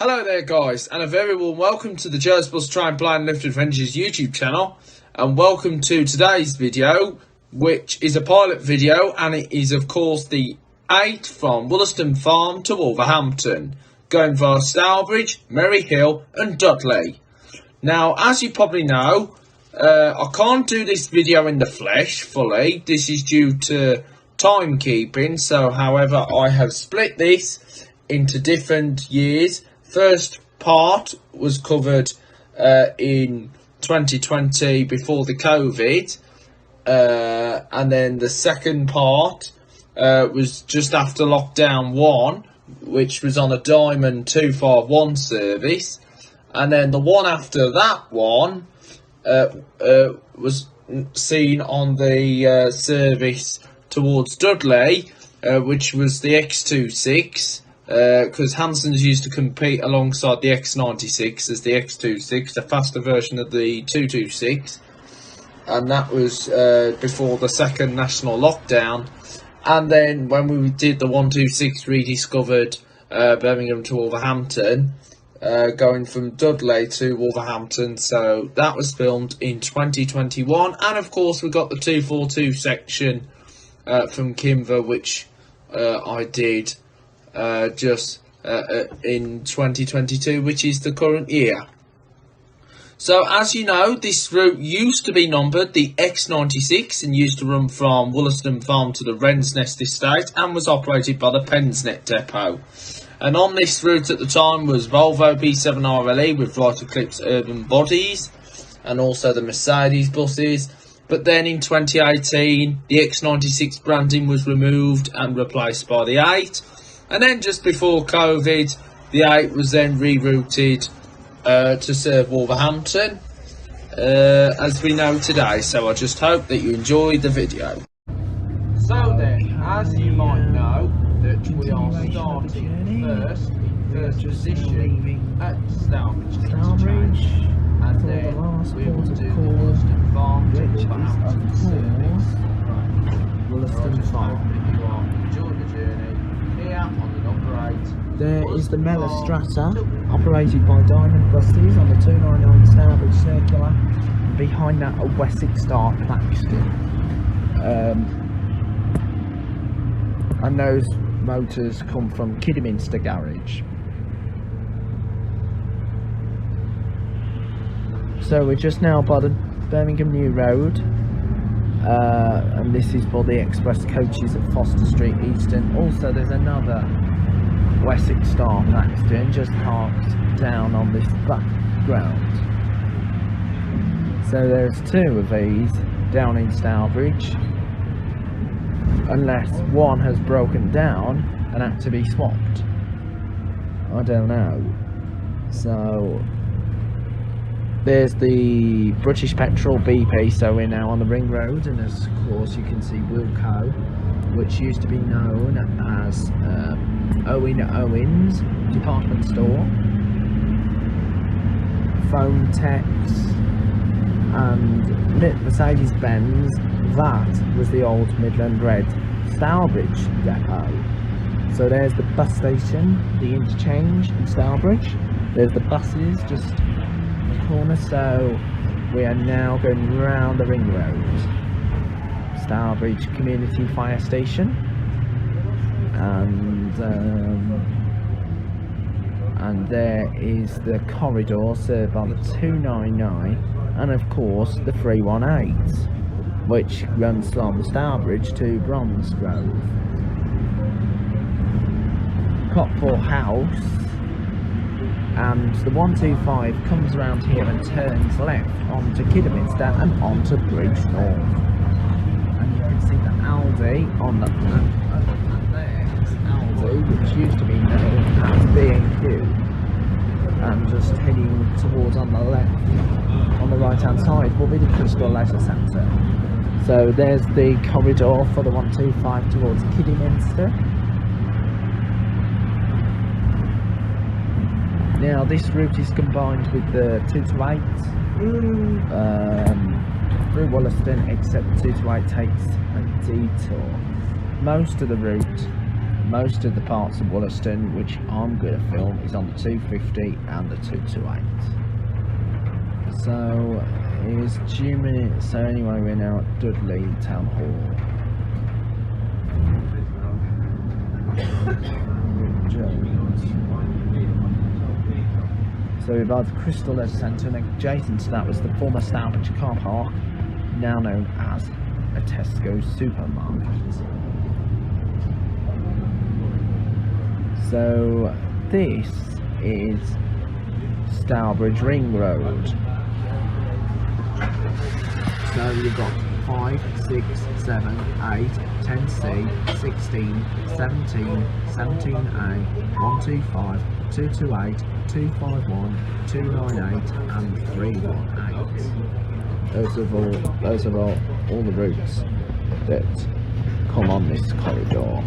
Hello there guys, and a very warm welcome to the Joe's Bus Train Blind Lift Adventures YouTube channel, and welcome to today's video, which is a pilot video, and it is of course the 8 from Wollaston Farm to Wolverhampton, going via Stourbridge, Merry Hill and Dudley. Now, as you probably know, I can't do this video in the flesh fully. This is due to timekeeping, so however I have split this into different years. First part was covered in 2020 before the COVID, and then the second part was just after lockdown 1, which was on a Diamond 251 service, and then the one after that one was seen on the service towards Dudley, which was the X26. Because Hanson's used to compete alongside the X96 as the X26, the faster version of the 226, and that was before the second national lockdown. And then when we did the 126 rediscovered Birmingham to Wolverhampton, going from Dudley to Wolverhampton, so that was filmed in 2021. And of course we got the 242 section from Kimver, which I did just in 2022, which is the current year. So as you know, this route used to be numbered the X96 and used to run from Wollaston Farm to the Wren's Nest estate and was operated by the Pensnet depot. And on this route at the time was Volvo B7RLE with right eclipse urban bodies and also the Mercedes buses. But then in 2018 the X96 branding was removed and replaced by the 8. And then just before COVID, the 8 was then rerouted to serve Wolverhampton, as we know today. So I just hope that you enjoyed the video. So then, as you might know, that we are starting first position at Stourbridge Interchange, and then we will do the Wollaston Farm to Wolverhampton service. Wollaston Farm. You are enjoying the journey. On the number 8. There is the Mella Strata, operated by Diamond buses on the 299 Stourbridge Circular, and behind that a Wessex Star Plaxton. And those motors come from Kidderminster Garage. So we're just now by the Birmingham New Road. And this is for the express coaches at Foster Street, Easton. Also there's another Wessex Star Plaxton just parked down on this background. So there's 2 of these down in Stourbridge, unless one has broken down and had to be swapped. I don't know. So there's the British Petrol BP, so we're now on the Ring Road, and of course you can see Wilco, which used to be known as Owen Owens Department Store, Phone Techs, and Mercedes-Benz. That was the old Midland Red Stourbridge depot. So there's the bus station, the interchange in Stourbridge. There's the buses just corner, so we are now going round the Ring Road. Stourbridge Community Fire Station, and there is the corridor served by the 299 and of course the 318, which runs from Stourbridge to Bromsgrove. Copthall House, and the 125 comes around here and turns left onto Kidderminster and onto Bridge North. And you can see the Aldi on the plan. And there's Aldi, which used to be known as B&Q, and just heading towards on the left, on the right hand side, will be the Crystal Leisure Centre. So there's the corridor for the 125 towards Kidderminster. Now this route is combined with the 228 through Wollaston, except the 228 takes a detour. Most of the route most of the parts of Wollaston which I'm going to film is on the 250 and the 228. So it's 2 minutes. So anyway, we're now at Dudley Town Hall. So we've had the Crystal Leisure Centre, and adjacent to that was the former Stourbridge car park, now known as a Tesco supermarket. So this is Stourbridge Ring Road. So you've got 5, 6, 7, 8, 10C, 16, 17, 17A, 125, 228, 251, 298 and 318. Those are all the routes that come on this corridor.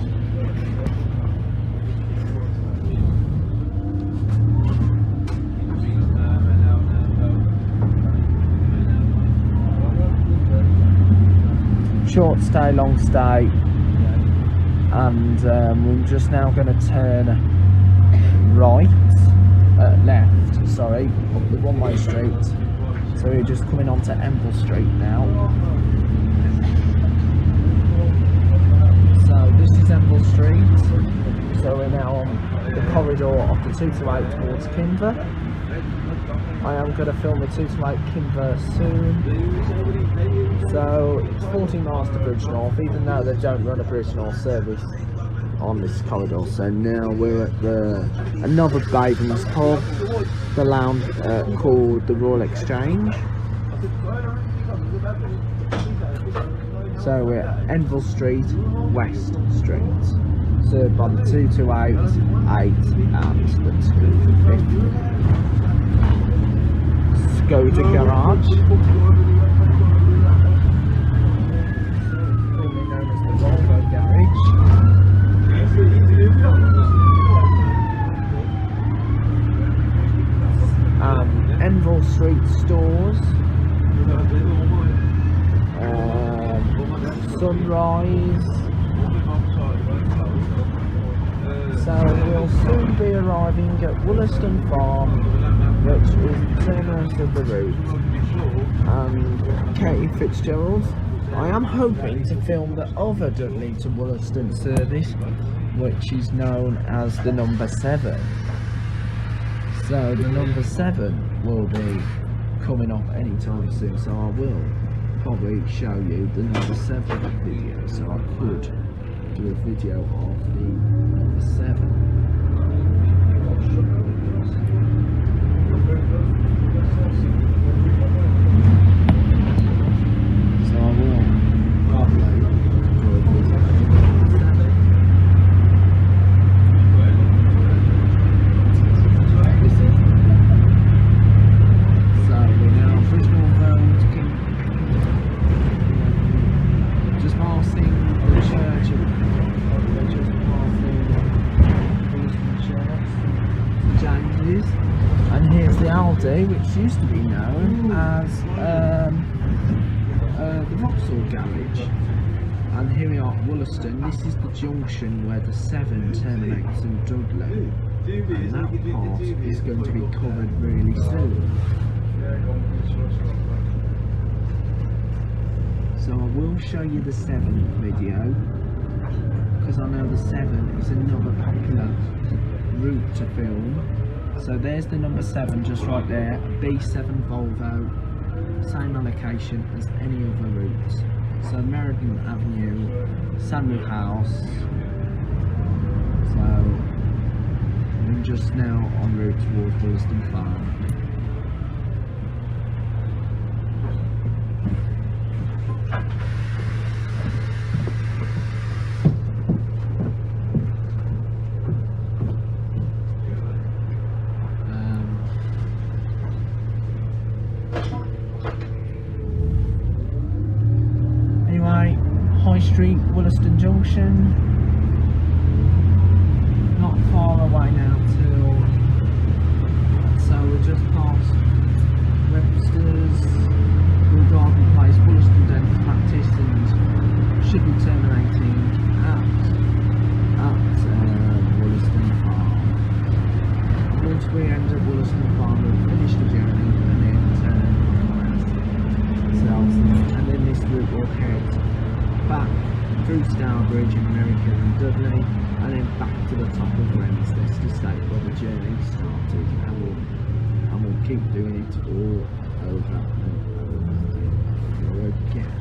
Short stay, long stay, and we're just now going to turn left, sorry, up the one-way street. So we're just coming onto Enville Street now. So this is Enville Street. So we're now on the corridor of the 228 towards Kinver. I am going to film the 228 Kinver soon. So it's 14 miles to Bridgenorth, even though they don't run a Bridgenorth service on this corridor. So now we're at another Baven's pub, the lounge called the Royal Exchange. So we're at Enville Street, West Street, served by the 228, 8 and the 250. Skoda Garage, formerly known as the Volvo Garage. Enville Street stores, Sunrise. So we'll soon be arriving at Wollaston Farm, which is the terminus of the route, and Katie Fitzgerald's. I am hoping to film the other Dudley to Wollaston service, which is known as the number 7. So the number 7 will be coming up anytime soon, so I will probably show you the number 7 video. So I could do a video of the number 7. So I will probably do a video of the 7. So we're now Bridgenorth Road, just passing the church, we're just passing Wollaston Church, St James's, and here's the Aldi, which used to be known as the Vauxhall Garage. And here we are at Wollaston. This is the junction where the 7 terminates in Dudley, and that part is going to be covered really soon. So I will show you the 7 video, because I know the 7 is another popular route to film. So there's the number 7 just right there, B7 Volvo, same allocation as any other routes. So Meriden Avenue, Sandwood House. So I'm just now en route towards Wollaston Farm. High Street, Wollaston Junction. Not far away now till. So we're just past Webster's, Bull Garden Place, Wollaston Dental Practice, and should be terminating at end at Wollaston Farm, we'll finish the journey and then turn ourselves, and then this route will head back through Stourbridge and Merry, Hill and Dudley, and then back to the top of Wren's to stay where the journey started, and we'll keep doing it all over again.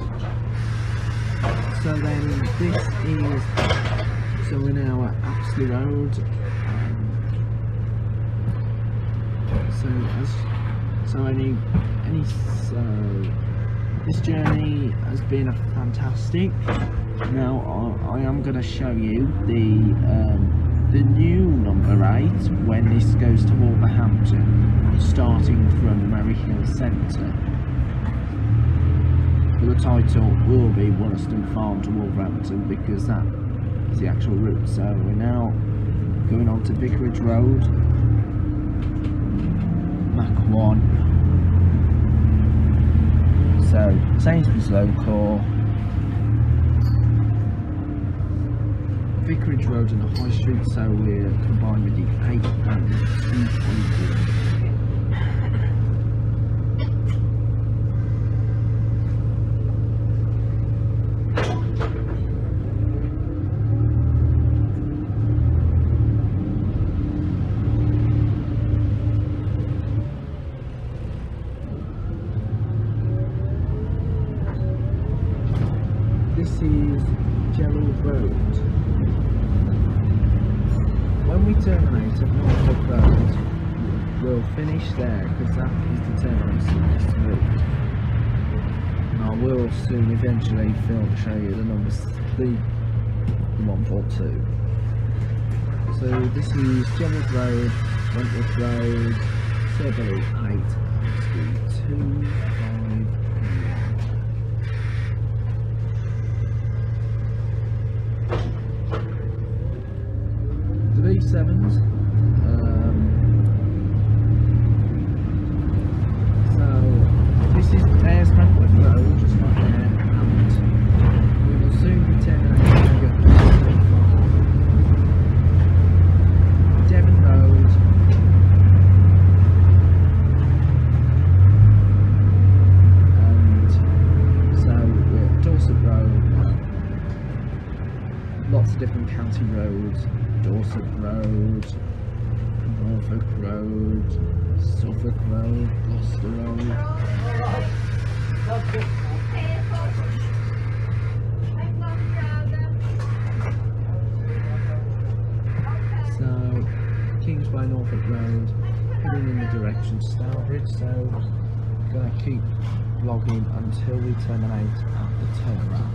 So then this is, so we're now at Apsley Road. So this journey has been fantastic. Now I am going to show you the new number 8 when this goes to Wolverhampton, starting from Merry Hill Centre. But the title will be Wollaston Farm to Wolverhampton because that is the actual route. So we're now going on to Vicarage Road, Mach 1. So Sainsbury's local, Vicarage Road and the High Street, so we're combined with the 8 and 2.4. This is Gerald Road. When we terminate at Norfolk Road, we'll finish there because that is the terminus of this route. And I will soon eventually show you the numbers, the 142. So this is Gerald Road, Wentworth Road, Circle 8, 2, 5. 7s. So this is there's Wentworth Road, just right there, and we will soon be terminating at Devon Road, and so we're at Dorset Road, lots of different county roads. Dorset Road, Norfolk Road, Suffolk Road, Gloucester Road. So, Kingsway, Norfolk Road, heading in the direction of Stourbridge, so we're going to keep vlogging until we terminate at the turnaround.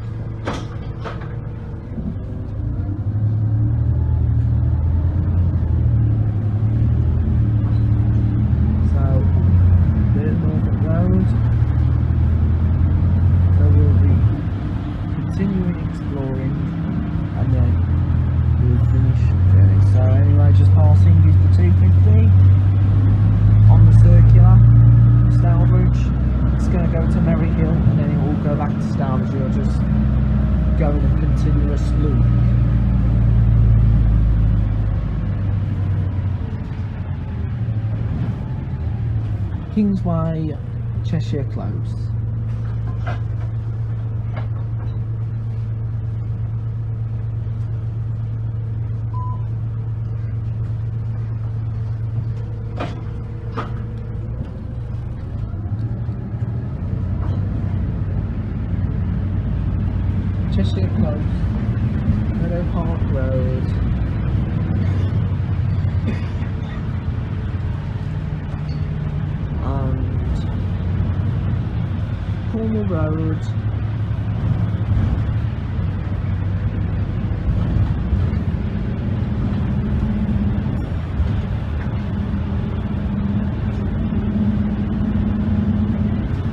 Go in a continuous loop. Kingsway, Cheshire Close. Cheshire Close, Meadow Park Road, and Cornwall Road,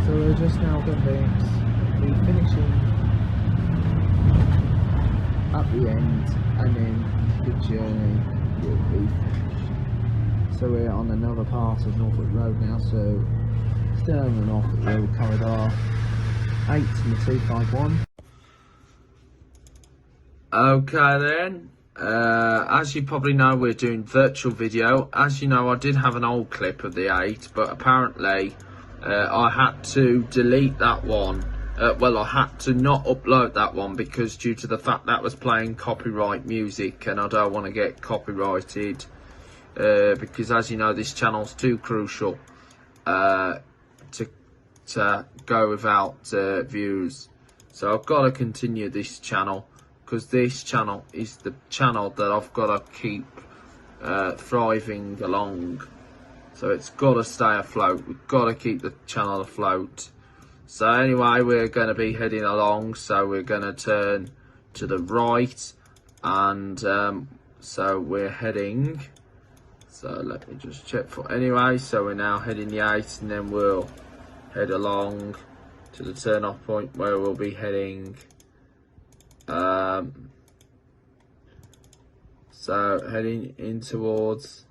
so we're just now going to be finishing at the end, and then the journey will be finished. So we're on another part of Norfolk Road now, so still on the Norfolk Road corridor 8 and the 251. Okay then, As you probably know, we're doing virtual video. As you know, I did have an old clip of the 8, but apparently I had to delete that one. Well, I had to not upload that one because due to the fact that was playing copyright music, and I don't want to get copyrighted because, as you know, this channel's too crucial to go without views. So I've got to continue this channel, because this channel is the channel that I've got to keep thriving along. So it's got to stay afloat. We've got to keep the channel afloat. So anyway, we're going to be heading along. So we're going to turn to the right, and so we're heading. So let me just check for anyway. So we're now heading the 8, and then we'll head along to the turn off point where we'll be heading. So heading in towards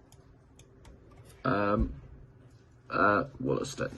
Wollaston.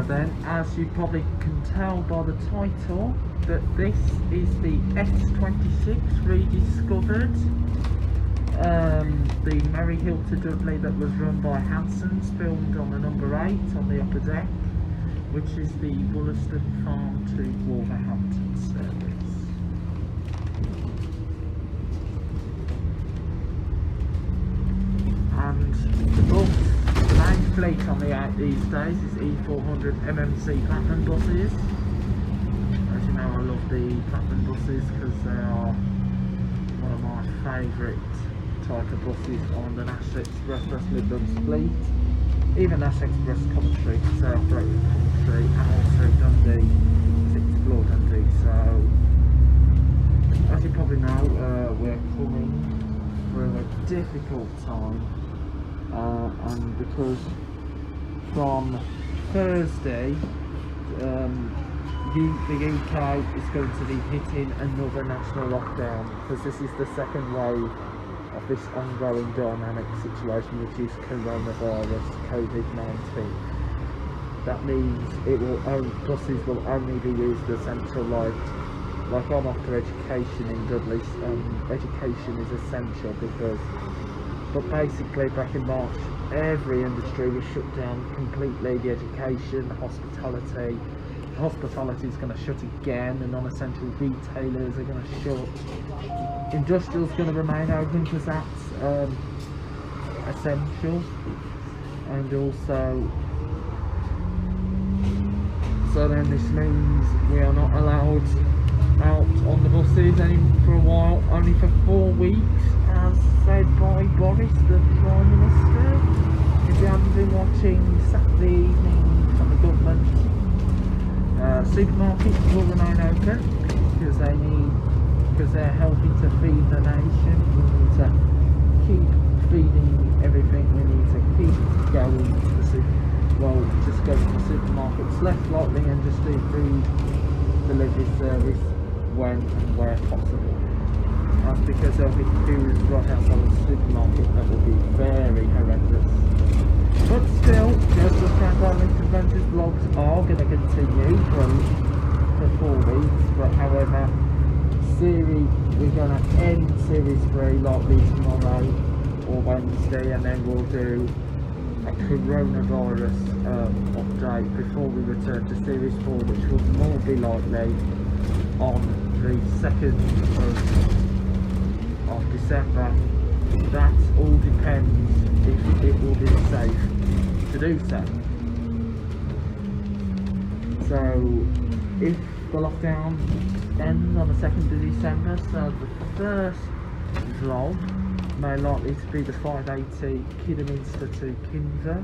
then, as you probably can tell by the title, that this is the S26 rediscovered. The Merry Hill-Dudley that was run by Hanson's, filmed on the number 8 on the upper deck, which is the Wollaston Farm to Wolverhampton service. And the bus, the main fleet on the 8 these days is E400 MMC Platinum buses. As you know, I love the Platinum buses because they are one of my favourite type of buses on the National Express West Midlands fleet. Even National Express Country, so I operate with Country, and also Dundee, 6th floor Dundee. So, as you probably know, we're coming through a difficult time, and because from Thursday, the UK is going to be hitting another national lockdown, because this is the second wave of this ongoing dynamic situation, which is coronavirus, COVID-19. That means buses will only be used essential, like I'm after education in Dudley. Education is essential but basically back in March, every industry was shut down completely. The education, hospitality is going to shut again, and non-essential retailers are going to shut. Industrial's going to remain open because that's essential, and also, so then this means we are not allowed out on the buses for a while, only for 4 weeks, as said by Boris, the Prime Minister. If you haven't been watching Saturday evening from the government, supermarkets will remain open because they're helping to feed the nation. We need to keep feeding everything. We need to keep going to the just go to the supermarkets less lightly and just do food delivery service when and where possible. That's because there'll be queues right outside the supermarket that will be very horrendous. But still, just the Transatlantic Adventures vlogs are going to continue for 4 weeks. But however, we're going to end series 3 likely tomorrow or Wednesday, and then we'll do a coronavirus update before we return to series 4, which will more be likely on the 2nd of December. That all depends if it will be safe to do so. So if the lockdown ends on the 2nd of December, so the first vlog may likely to be the 580 Kidderminster to Kinver.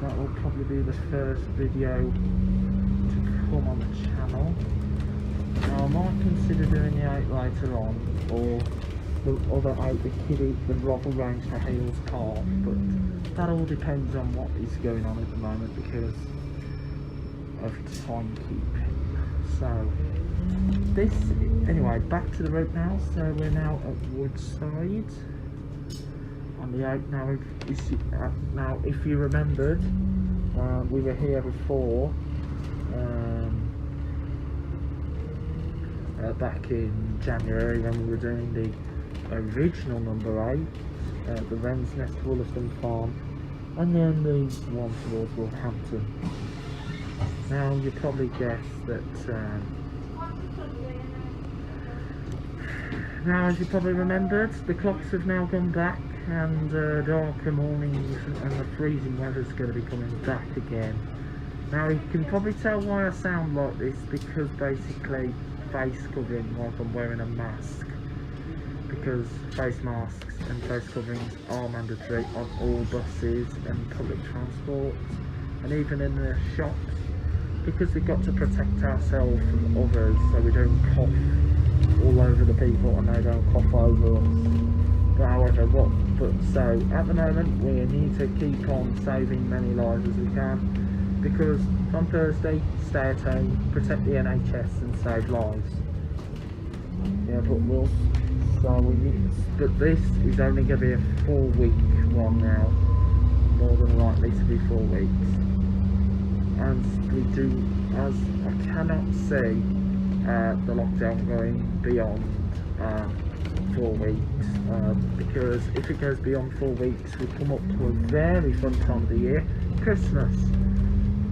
That will probably be the first video to come on the channel. Now I might consider doing the 8 later on, or the other 8, the Rother range to Hales Park, but that all depends on what is going on at the moment because of timekeeping. So anyway, back to the route now. So we're now at Woodside on the 8 now. If you remembered, we were here before, back in January when we were doing the original number 8, the Wren's Nest Wollaston Farm, and then the one towards Wolverhampton. Now you probably guess that now, as you probably remembered, the clocks have now gone back, and darker mornings and the freezing weather's going to be coming back again. Now you can probably tell why I sound like this, because basically face covering, like I'm wearing a mask, because face masks and face coverings are mandatory on all buses and public transport, and even in the shops, because we've got to protect ourselves from others so we don't cough all over the people and they don't cough over us. But however, so at the moment we need to keep on saving many lives as we can, because on Thursday, stay at home, protect the NHS and save lives. Yeah, but this is only going to be a 4-week one now, more than likely to be 4 weeks. And we do, as I cannot see the lockdown going beyond 4 weeks, because if it goes beyond 4 weeks, we come up to a very fun time of the year, Christmas.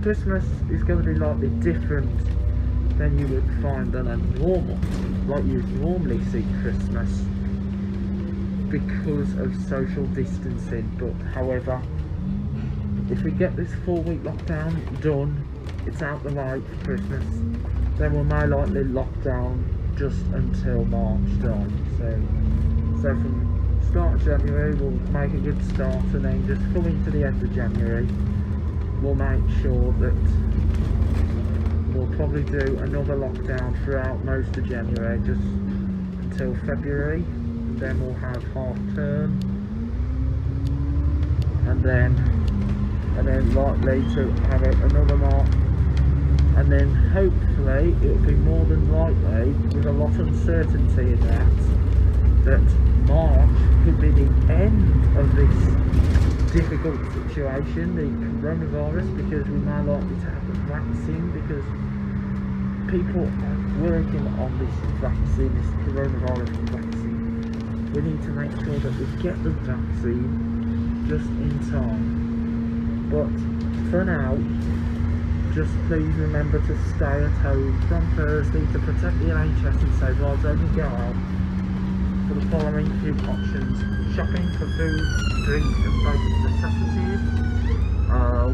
Christmas is going to be slightly different than you would find than a normal, like you would normally see Christmas, because of social distancing. But however, if we get this 4-week lockdown done, it's out the way for Christmas, then we'll more likely lock down just until March time. So from start of January we'll make a good start, and then just coming to the end of January we'll make sure that we'll probably do another lockdown throughout most of January, just until February. Then we'll have half term, and then likely to have another March, and then hopefully it'll be more than likely, with a lot of uncertainty in that March could be the end of this difficult situation, the coronavirus, because we may likely to have a vaccine, because people are working on this vaccine, this coronavirus vaccine. We need to make sure that we get the vaccine just in time. But for now, just please remember to stay at home from Thursday to protect the NHS and save lives. Only go out for the following few options: shopping for food, drink and basic necessities,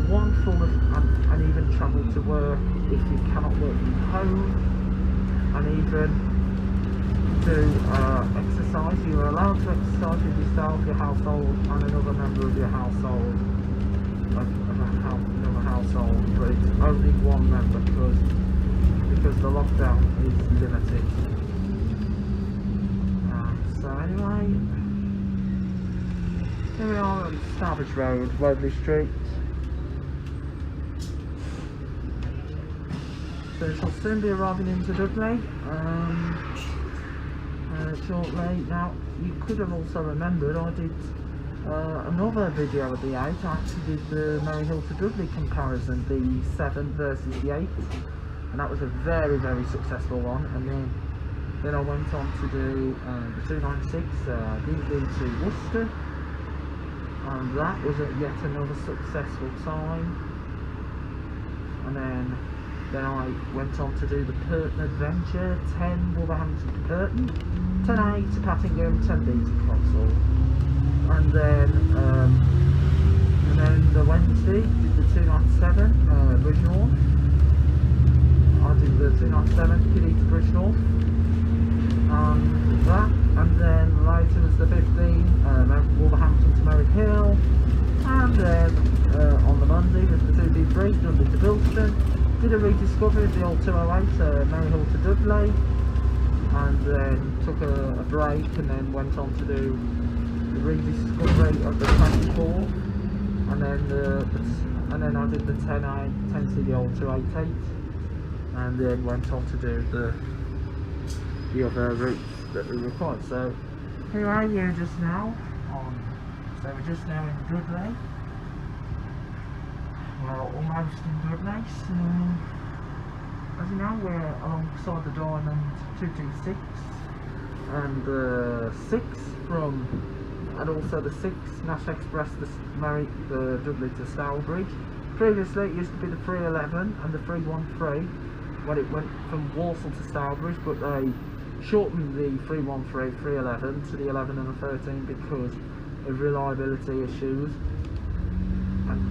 one form of, and even travel to work if you cannot work from home, and even do exercise. You are allowed to exercise with yourself, your household and another member of your household, another household, but it's only one member because the lockdown is limited. So anyway, here we are on Stourbridge Road, Waverley Street. So we shall soon be arriving into Dudley shortly. Now, you could have also remembered I did another video at the 8. I actually did the Merry Hill to Dudley comparison, the 7 versus the 8, and that was a very, very successful one. And then I went on to do the 296 Hill-Dudley to Wollaston, and that was yet another successful time. And then I went on to do the Purton Adventure, 10 Wolverhampton to Purton, 10A to Pattingham, 10B to Crossall. And then the Wednesday did the 297 Bridgenorth. I did the 297 Kiddie to Bridgenorth, and that. And then later was the 15 Wolverhampton to Merry Hill, and then on the Monday was the 2B3 Dudley to Bilston. Did a rediscovery of the old 208 Merry Hill to Dudley, and then took a break, and then went on to do the rediscovery of the 24, and then I did the 10C, the old 288, and then went on to do the other routes that we required. So here I am just now so we're just now in Dudley. We're almost in Dudley, so as you know, we're alongside the Diamond 226 and the 6 and also the 6 Nash Express, the Dudley to Stourbridge. Previously it used to be the 311 and the 313 when it went from Walsall to Stourbridge, but they shortened the 313, 311 to the 11 and the 13 because of reliability issues, and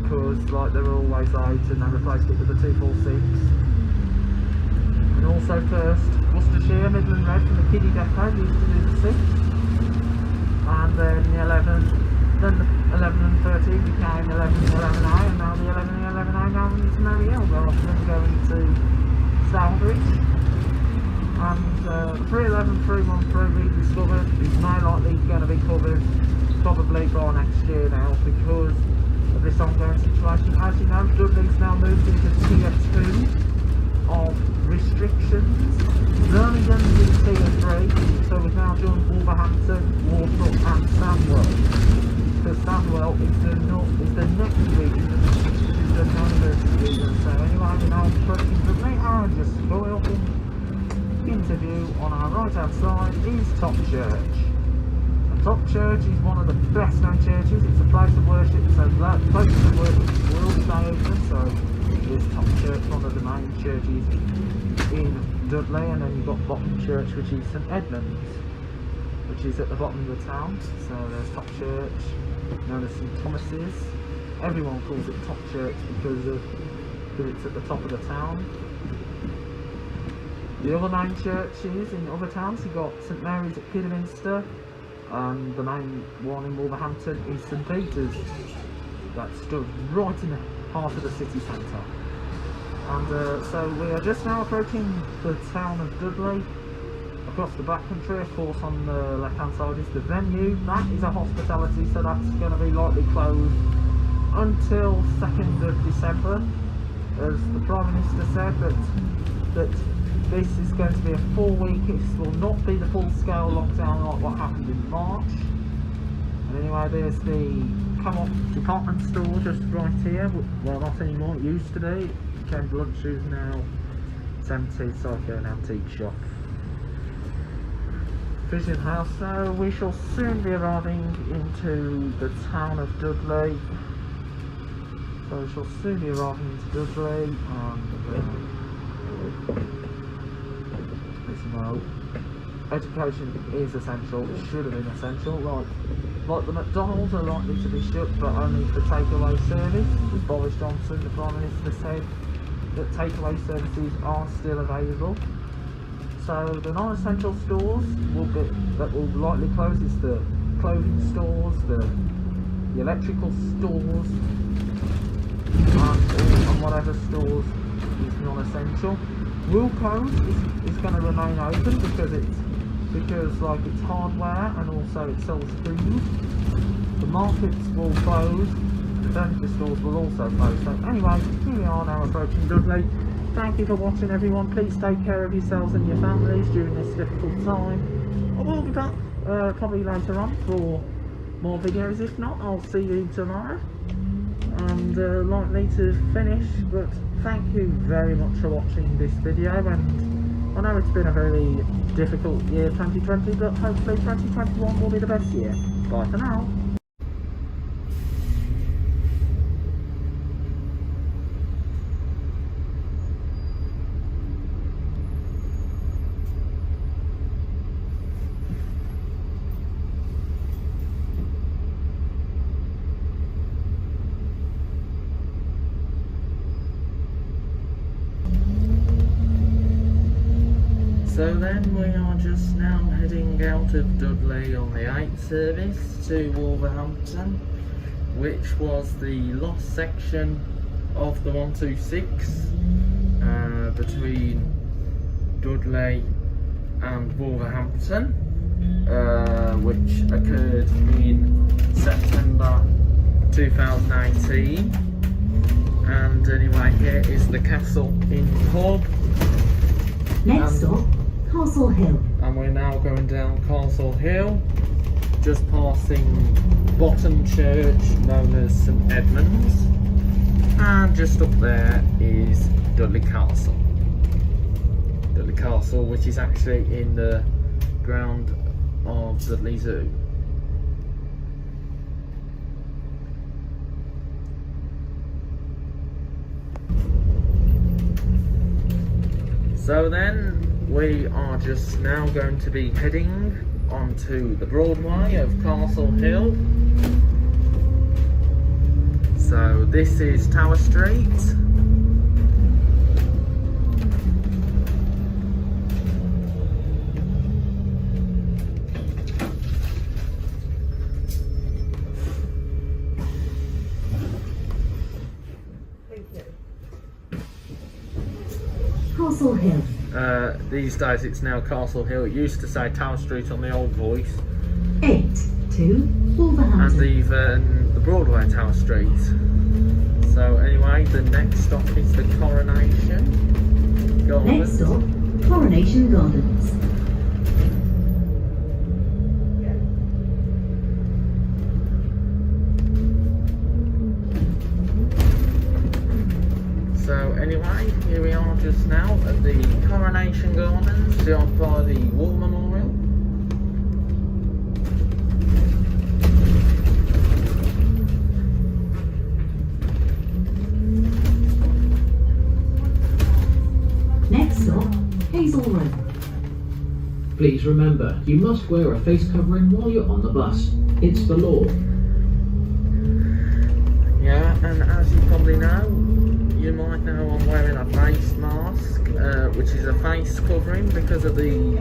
because like they were always late, and they replaced it with the 246. And also first Worcestershire Midland Red from the Kiddie Depot used to do the 6, and then the 11, then the 11 and 13 became 11 and 11A, and now the 11 and 11A now into Merry Hill rather than going to Stourbridge. And the 311, 313 rediscovered is now likely going to be covered probably by next year now, because of this ongoing situation. As you know, Dudley's now moved into tier 2 of restrictions. Birmingham's in tier 3, so we've now joined Wolverhampton, Walsall and Sandwell. So Sandwell is the next region, which is the non-emergency region. of you, on our right hand side is Top Church. And Top Church is one of the best known churches. It's a place of worship, so that place of worship will stay open. So here's Top Church, one of the main churches in Dudley, and then you've got Bottom Church, which is St Edmunds, which is at the bottom of the town. So there's Top Church, known as St Thomas's. Everyone calls it Top Church because it's at the top of the town. The other main churches in other towns, you've got St Mary's at Kidderminster, and the main one in Wolverhampton is St Peter's, that stood right in the heart of the city centre. And so we are just now approaching the town of Dudley. Across the back country, of course, on the left hand side is the venue. That is a hospitality, so that's going to be likely closed until 2nd of December, as the Prime Minister said that this is going to be a 4-week, this will not be the full-scale lockdown like what happened in March. And anyway, there's the come-up department store just right here. Well, not anymore, it used to be. Cambridge Lunch is now it's empty. It's like an antique shop. Vision House. So we shall soon be arriving into the town of Dudley. So we shall soon be arriving into Dudley, and as you know, education is essential. It should have been essential. Like the McDonald's are likely to be shut, but only for takeaway service. With Boris Johnson, the Prime Minister, said that takeaway services are still available. So the non-essential stores that will likely close is the clothing stores, the electrical stores, and whatever stores is non-essential. Wilco's is going to remain open because it's hardware, and also it sells food. The markets will close, the furniture stores will also close. So anyway, here we are now approaching Dudley. Thank you for watching, everyone. Please take care of yourselves and your families during this difficult time. I will be back probably later on for more videos. If not, I'll see you tomorrow, and likely to finish. But thank you very much for watching this video, and I know it's been a very difficult year 2020, but hopefully 2021 will be the best year. Bye for now. So then we are just now heading out of Dudley on the 8th service to Wolverhampton, which was the lost section of the 126 between Dudley and Wolverhampton, which occurred in September 2018. And anyway, here is the Castle Inn pub. Next stop, Castle Hill. And we're now going down Castle Hill, just passing Bottom Church, known as St Edmunds, and just up there is Dudley Castle. Dudley Castle, which is actually in the ground of Dudley Zoo. So then we are just now going to be heading onto the Broadway of Castle Hill. So this is Tower Street. Castle Hill. These days it's now Castle Hill. It used to say Tower Street on the old voice. 8 to Wolverhampton. And even the Broadway Tower Street. So anyway, the next stop is the Coronation Gardens. Next stop, Coronation Gardens. So anyway, here we are just now at the Coronation Coronation Gardens, just by the War Memorial. Next stop, Hazel Road. Please remember, you must wear a face covering while you're on the bus. It's the law. Yeah, and as you probably know, you might know I'm wearing a face mask, which is a face covering because of the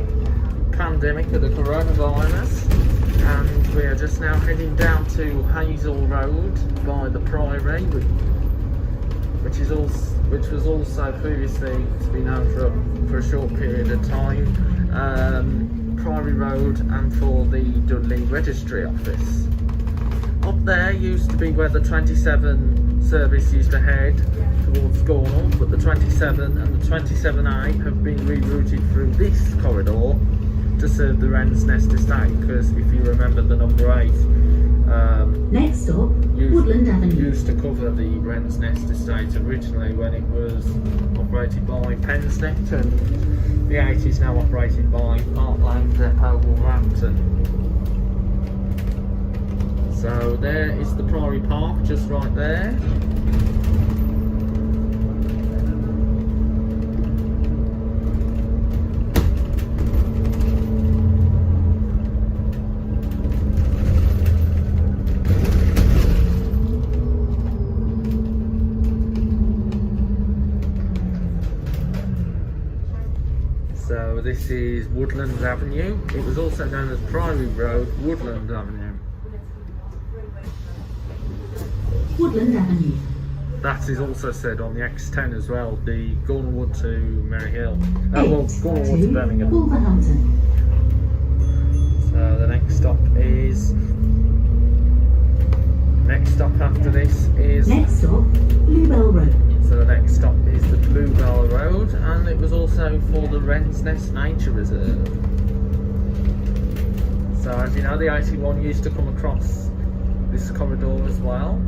pandemic of the coronavirus. And we are just now heading down to Hazel Road by the Priory, which was also previously to be known for a short period of time, Priory Road, and for the Dudley Registry Office. Up there used to be where the 27 service used to head towards Gornal, but the 27 and the 27A have been rerouted through this corridor to serve the Wren's Nest estate, because if you remember the number 8, Next stop, Woodland Avenue. used to cover the Wren's Nest estate originally when it was operated by Pensnet, and the 8 is now operated by Parkland Depot Wolverhampton. So there is the Priory Park, just right there. So this is Woodland Avenue. It was also known as Priory Road, Woodland Avenue. Woodland Avenue. That is also said on the X10 as well, the Gornwood to Merry Hill. 8 Gornwood to to Birmingham. Wolverhampton. So the next stop after this is... Next stop, Bluebell Road. So the next stop is the Bluebell Road, and it was also for the Wren's Nest Nature Reserve. So as you know, the 81 used to come across this corridor as well.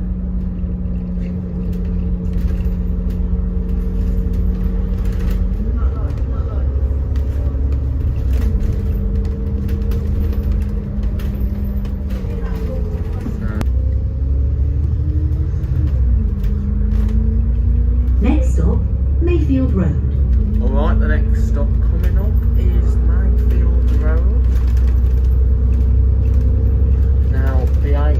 Next stop, Mayfield Road. Alright, the next stop coming up is Mayfield Road. Now, the 8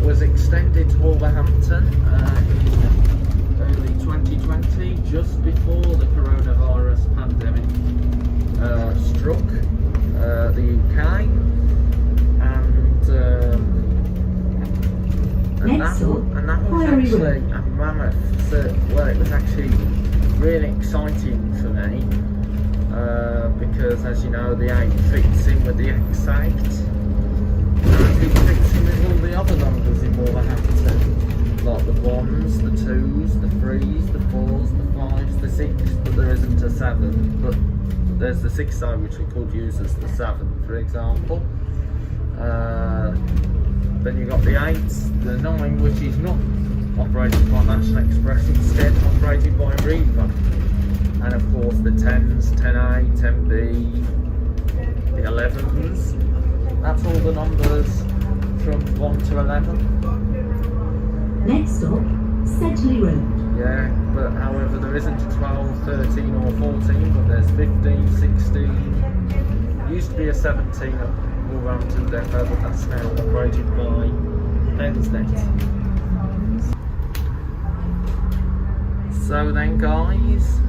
was extended to Wolverhampton in early 2020, just before the coronavirus pandemic struck the UK. And that was actually a mammoth. Well, it was actually really exciting for me because, as you know, the 8 fits in with the X8, and it fits in with all the other numbers in Wolverhampton, like the 1s, the 2s, the 3s, the 4s, the 5s, the 6, but there isn't a 7. But there's the 6i, which we could use as the 7, for example. Then you've got the 8s, the 9, which is not operated by National Express, instead operated by Arriva. And of course the 10s, 10A, 10B, the 11s. That's all the numbers from 1 to 11. Next stop, Sedgley Road. Yeah, but however there isn't a 12, 13 or 14, but there's 15, 16. Used to be a 17 at Wolverhampton Depot, but that's now operated by Pensnet. So then guys,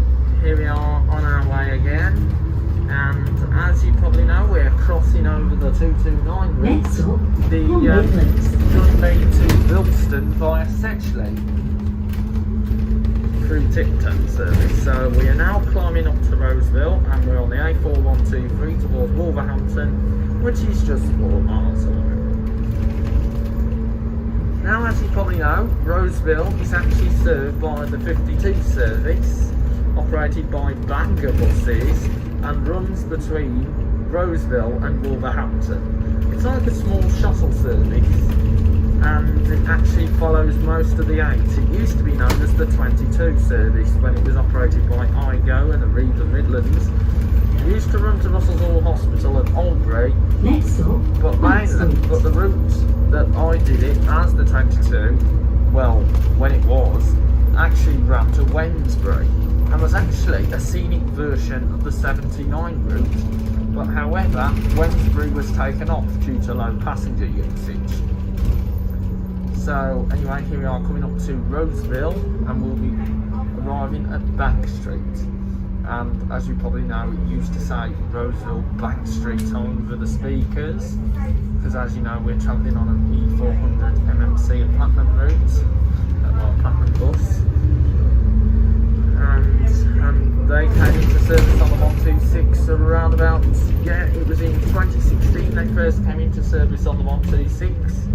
here we are on our way again, and as you probably know, we're crossing over the 229 route, Next stop, the Conway Place. Dudley to Wollaston via Sedgley through Tipton service. So we are now climbing up to Roseville, and we're on the A4123 towards Wolverhampton, which is just 4 miles away. Now, as you probably know, Roseville is actually served by the 52 service, operated by Bangor buses, and runs between Roseville and Wolverhampton. It's like a small shuttle service, and it actually follows most of the 8. It used to be known as the 22 service when it was operated by IGO and Arriva Midlands, to run to Russell's Hall Hospital at Oldbury, Next stop, but Farm-Stourbridge. the route that I did it as the 22, well, when it was, actually ran to Wednesbury and was actually a scenic version of the 79 route, but however, Wednesbury was taken off due to low passenger usage. So anyway, here we are coming up to Roseville and we'll be arriving at Bank Street. And as you probably know, it used to say Roseville Bank Street over the speakers, because as you know, we're travelling on an E400 MMC and Platinum route, well, Platinum bus. And they came into service on the 126 around about, yeah, it was in 2016 they first came into service on the 126.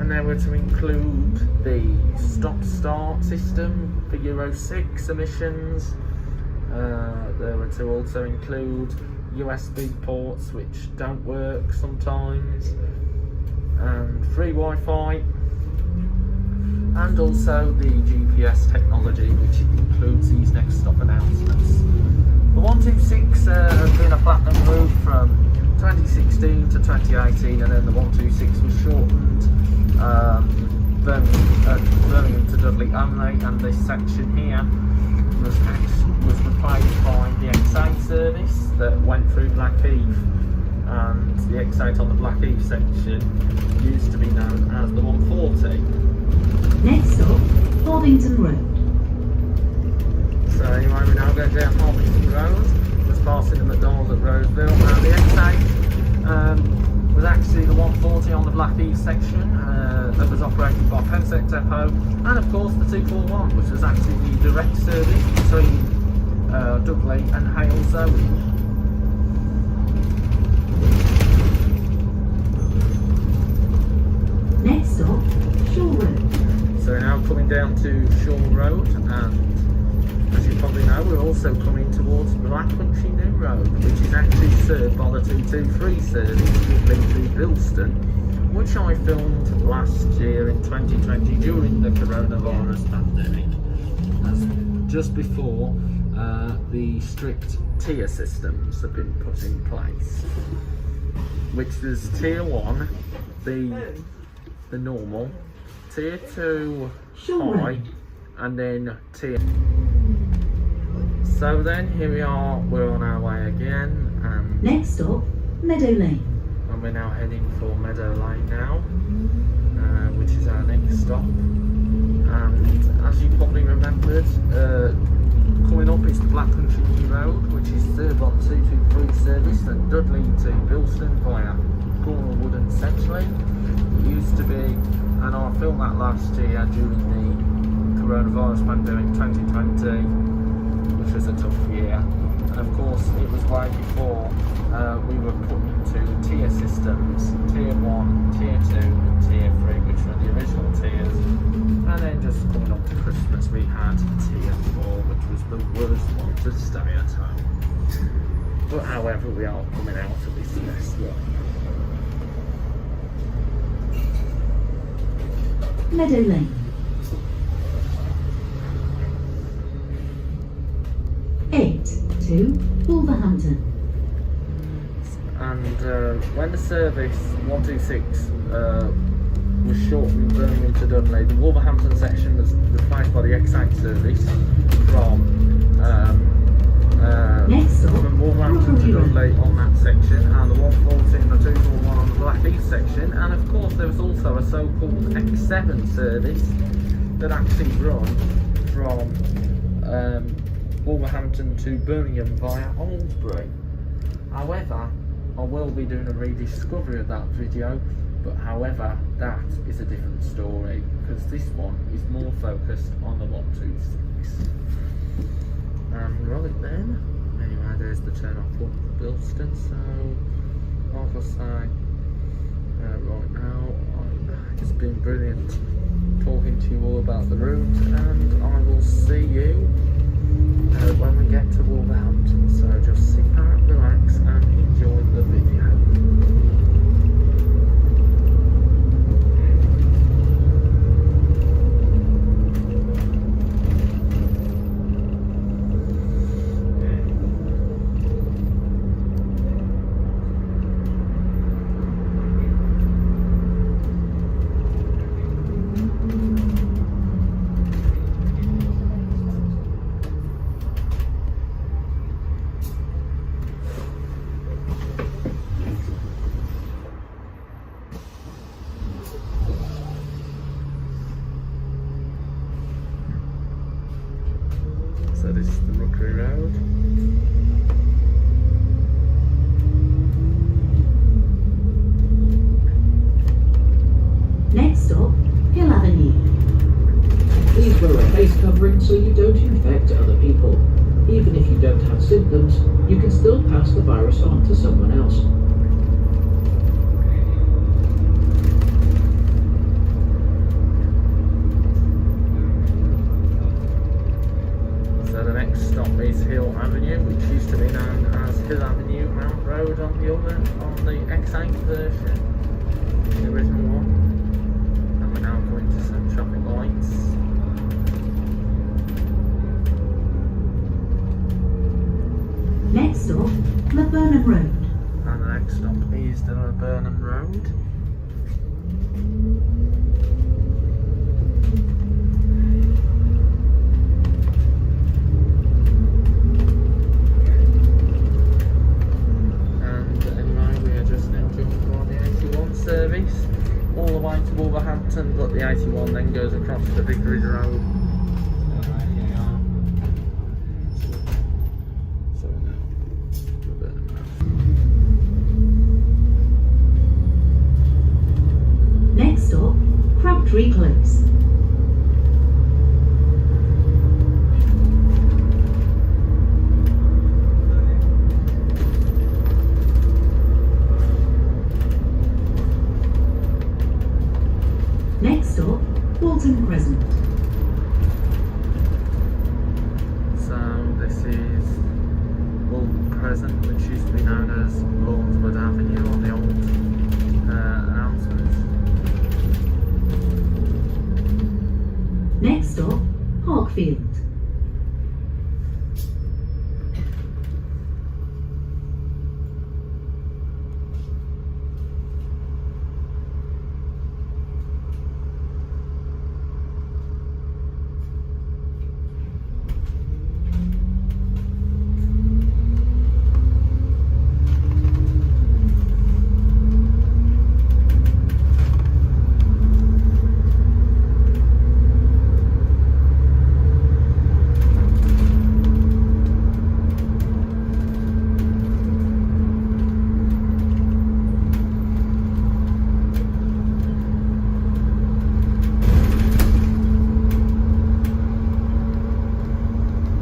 And they were to include the stop-start system for Euro 6 emissions. They were to also include USB ports which don't work sometimes, and free Wi-Fi, and also the GPS technology which includes these next stop announcements. The 126 has been a platinum route from 2016 to 2018, and then the 126 was shortened. Birmingham to Dudley only, and this section here was replaced by the X8 service that went through Blackheath, and the X8 on the Blackheath section used to be known as the 140. Next stop, Hardington Road. So anyway, we're now going down Hardington Road, just passing the McDonald's at Roseville, and the X8 was actually the 140 on the Blackheath section that was operated by Pensec Depot, and of course the 241, which was actually the direct service between Dudley and Hale Zoe. Next stop, Shaw Road. So we're now coming down to Shaw Road, and as you probably know, we're also coming towards Black Country New Road, which is actually served by the 223 service to Wollaston, which I filmed last year in 2020 during the coronavirus pandemic, just before the strict tier systems have been put in place, which was tier 1, the normal, tier 2 high, and then tier. So then here we are, we're on our way again, and Next stop, Meadow Lane. we're now heading for Meadow Lane now, which is our next stop. And as you probably remembered, coming up is the Black Country New Road, which is served on 223 service from Dudley to Bilston via Cornwall and Sedgley. It used to be, and I filmed that last year during the coronavirus pandemic 2020, which was a tough year. And of course, it was way before we were put into tier systems, tier 1, tier 2, and tier 3, which were the original tiers. And then just coming up to Christmas, we had tier 4, which was the worst one to stay at home. But however, we are coming out of this mess. Meadow Lane. To Wolverhampton. And when the service 126 was shortened Birmingham to Dudley, the Wolverhampton section was replaced by the X8 service from Wolverhampton to Dudley on that section, and the 140 and the 241 on the Blackheath section. And of course there was also a so-called X7 service that actually run from Wolverhampton to Birmingham via Oldbury. However, I will be doing a rediscovery of that video, but however, that is a different story, because this one is more focused on the 126. Right then, anyway, there's the turn off for Bilston, so like I say, right now, it's been brilliant talking to you all about the route, and I will see you when we get to Wolverhampton. So just sit back, relax, and enjoy the video. so you don't infect other people. Even if you don't have symptoms, you can still pass the virus on to someone else. So the next stop is Hill Avenue, which used to be known as Hill Avenue Mount Road on the X8 version, the original one. And we're now going to some traffic lights. Next stop, Laburnum Road. And the next stop is the Laburnum Road. Service all the way to Wolverhampton, but the 81 then goes across the Vicarage Road. So now, Next stop, Crabtree Close. Next stop, Walton Crescent. So this is Walton Crescent, which used to be known as Bournemouth Avenue on the old announcements. Next stop, Parkfield.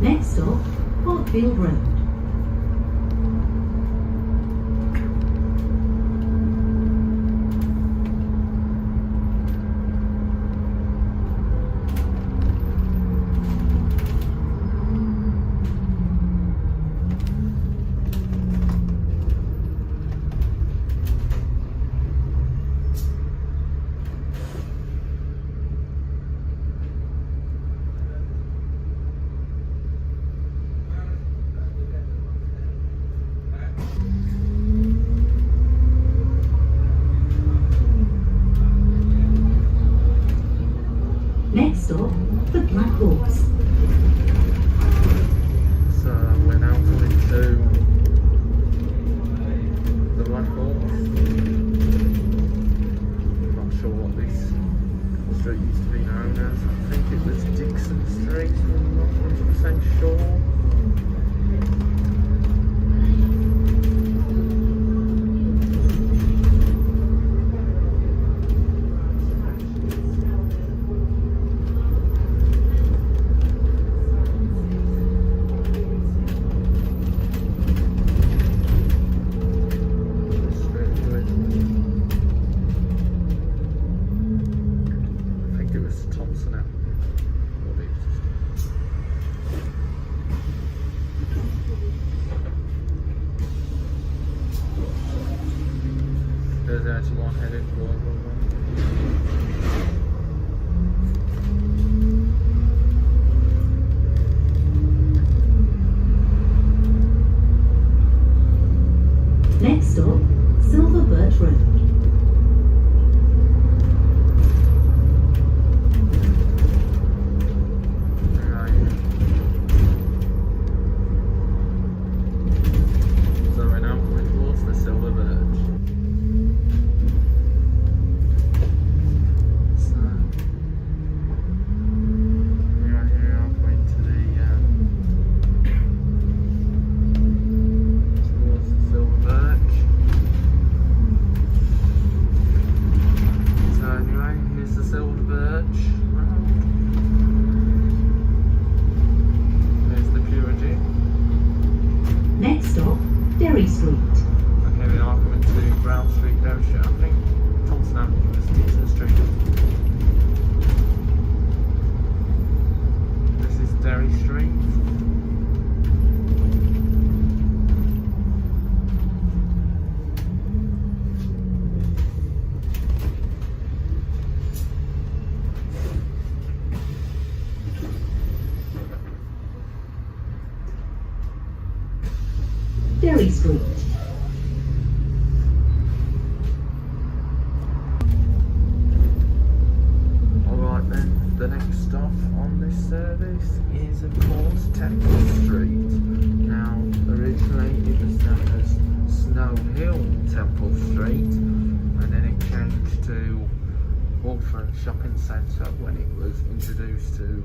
Next stop, Parkfield Road. Next stop, the Black Horse. So we're now coming to the Black Horse. Not sure what this street used to be known as. I think it was Dixon Street, I'm not 100% sure. There's actually one heading for Wolverhampton. Next stop, Silver Birch Road. So we're now coming towards the Silver Birch. So we are here halfway to towards the Silver Birch. Derry Street. And here we are coming to Brown Street, Derbyshire. I think Thompson Avenue is Dixon Street. This is Derry Street. Derry Street. Alright then, the next stop on this service is of course Temple Street. Now, originally it was known as Snow Hill Temple Street, and then it changed to Wolverhampton Shopping Centre when it was introduced to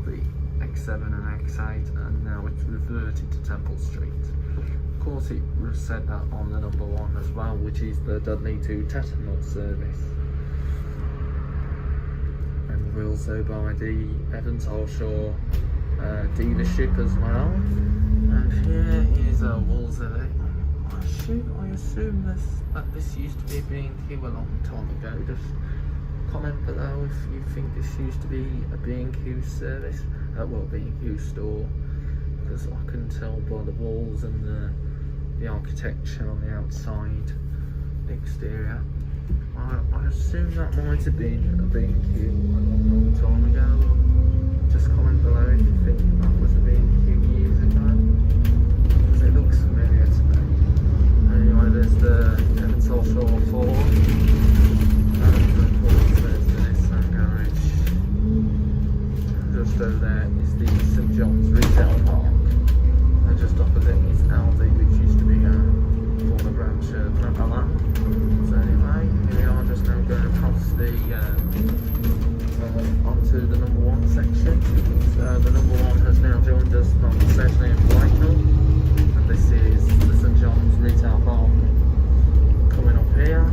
the X7 and X8, and now it's reverted to Temple Street. Of course, it was said that on the number 1 as well, which is the Dudley to Tettenhall service. And we're also by the Evans Holshaw dealership as well. And here is a Wolseley. I assume this used to be a B&Q a long time ago. Just comment below if you think this used to be a B&Q service, B&Q store, because I can tell by the walls and the architecture on the outside exterior. I assume that might have been a B&Q a long time ago. Just comment below if you think that was a B&Q years ago, because it looks familiar to me. Anyway, there's the Evans Holshaw Ford, and of course there's the Nissan garage. Just over there is the St John's Retail Park, and just opposite is Aldi, which used to be a former branch of Napalm. So anyway, here we are just now going across the onto the number 1 section. So the number 1 has now joined us from Sedgley and Blakenhall, and this is the St John's Retail Park coming up here.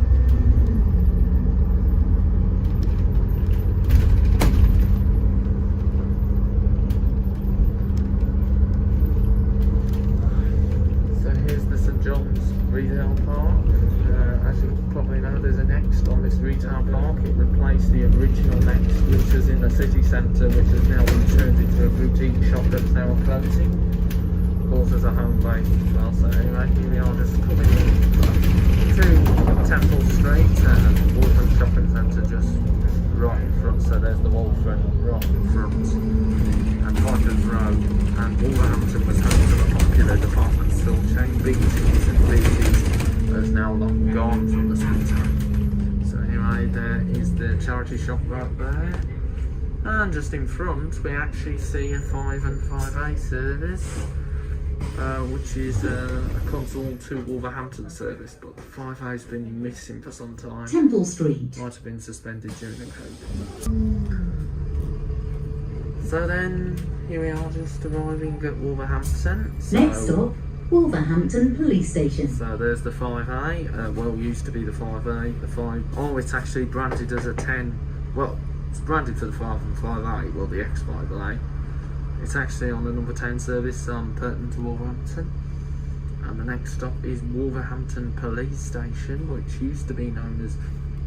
Retail Park. As you probably know, there's a Next on this retail park. It replaced the original Next, which was in the city centre, which has now been turned into a boutique shop that's now closing. Of course, there's a home base as well. So anyway, here we are just coming in to Temple Street and Wolverhampton Shopping Centre just right in front. So there's the Wolverhampton right in front, and Rogers Road, and Wolverhampton was home to the popular department store chain BT's, and BT's has now long gone from the centre. So anyway, there is the charity shop right there, and just in front we actually see a 5 and 5A service, which is a Console to Wolverhampton service, but the 5A's been missing for some time. Temple Street. Might have been suspended during the COVID. So then, here we are just arriving at Wolverhampton. Next stop, Wolverhampton Police Station. So there's the 5A, well, used to be the 5A, the 5, oh, it's actually branded as a 10, well, it's branded for the 5 and 5A, well, the X5A. It's actually on the number 10 service pertinent to Wolverhampton. And the next stop is Wolverhampton Police Station, which used to be known as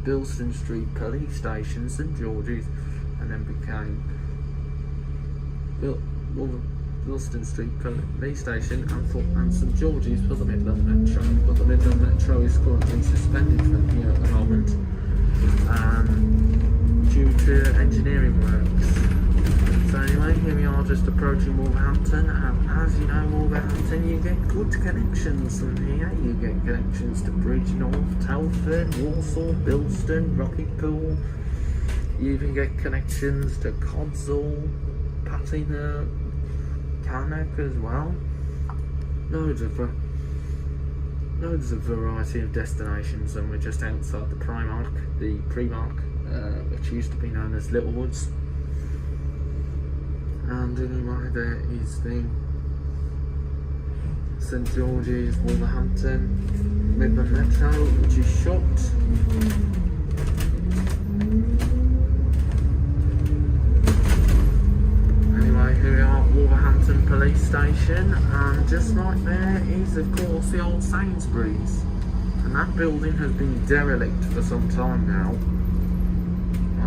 Bilston Street Police Station, St George's, and then became Wollaston Street Police Station and St George's for the Midland Metro, but the Midland Metro is currently suspended from here at the moment due to engineering works. So anyway, here we are just approaching Wolverhampton, and as you know, Wolverhampton, you get good connections from here. You get connections to Bridgnorth, Telford, Walsall, Bilston, Rocketpool. You even get connections to Codsall, Patina, Cannock as well. Loads of variety of destinations, and we're just outside the Primark, which used to be known as Littlewoods. And anyway, there is the St George's Wolverhampton Midland Metro, which is shut. Anyway, here we are at Wolverhampton police station, and just right there is of course the old Sainsbury's, and that building has been derelict for some time now,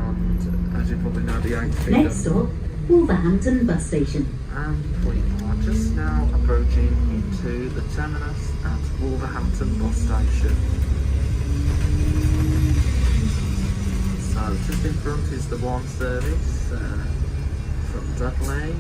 and as you probably know, the 8th figure. Next stop, Wolverhampton bus station. And we are just now approaching into the terminus at Wolverhampton bus station. So just in front is the one service from Dudley.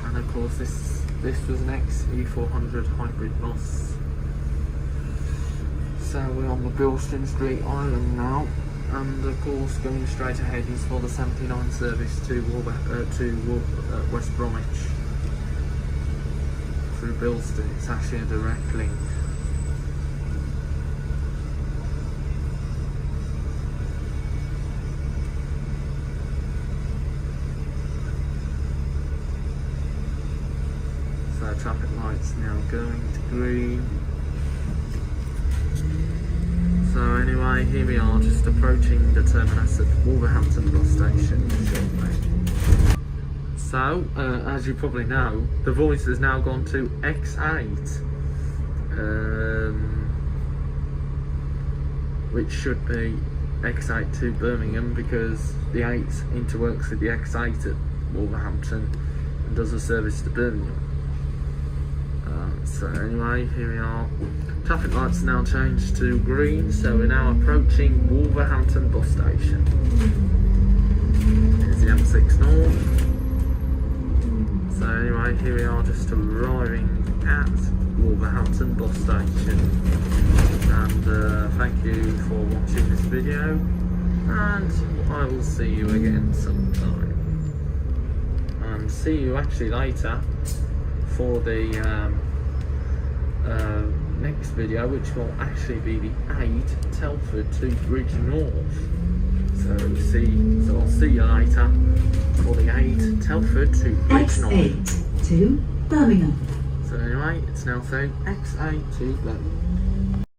And of course this was an XE400 hybrid bus. So we're on the Wollaston Street Island now, and of course going straight ahead is for the 79 service to West Bromwich through Wollaston. It's actually a direct link. So traffic lights now going to green. So anyway, here we are just approaching the terminus at Wolverhampton bus station shortly. So, as you probably know, the voice has now gone to X8, which should be X8 to Birmingham, because the 8 interworks with the X8 at Wolverhampton and does a service to Birmingham. So anyway, here we are. Traffic lights now changed to green, so we're now approaching Wolverhampton bus station. Here's the M6 North. So anyway, here we are just arriving at Wolverhampton bus station. And thank you for watching this video, and I will see you again sometime. And see you actually later for the next video, which will actually be the 8 Telford to Bridge North. So I'll see you later for the 8 Telford to Bridge North. X8 to Birmingham. So anyway, it's now saying X8 to Birmingham.